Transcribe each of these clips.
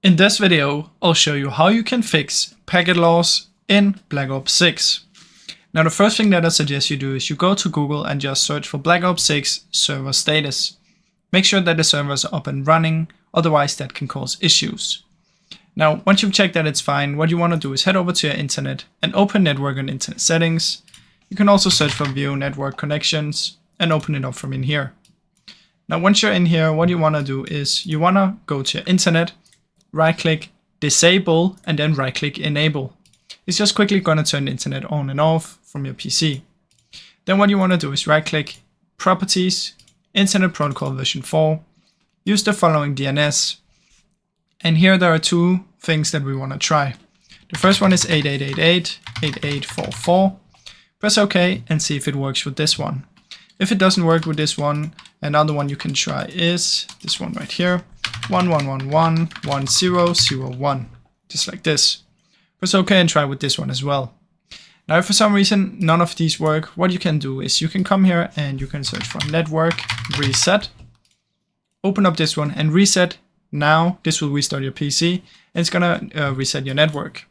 In this video, I'll show you how you can fix packet loss in Black Ops 6. Now the first thing that I suggest you do is you go to Google and just search for Black Ops 6 server status. Make sure that the servers are up and running, otherwise that can cause issues. Now once you've checked that it's fine, what you want to do is head over to your internet and open network and internet settings. You can also search for view network connections and open it up from in here. Now once you're in here, what you want to do is you want to go to your internet, right click disable and then right click enable. It's just quickly going to turn the internet on and off from your PC. Then what you want to do is right click properties, internet protocol version 4, use the following DNS, and here there are two things that we want to try. The first one is 8888.8844. Press OK and see if it works with this one. If it doesn't work with this one, another one you can try is this one right here, 11111001, just like this. Press OK and try with this one as well. Now if for some reason none of these work, what you can do is you can come here and you can search for network reset, open up this one and reset. Now this will restart your PC and it's gonna reset your network.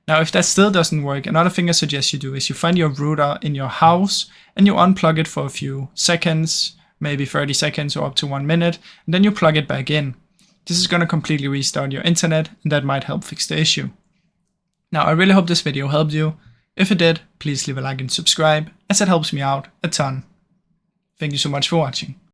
Now if that still doesn't work, another thing I suggest you do is you find your router in your house and you unplug it for a few seconds, maybe 30 seconds or up to 1 minute, and then you plug it back in. This is going to completely restart your internet and that might help fix the issue. Now I really hope this video helped you. If it did, please leave a like and subscribe as it helps me out a ton. Thank you so much for watching.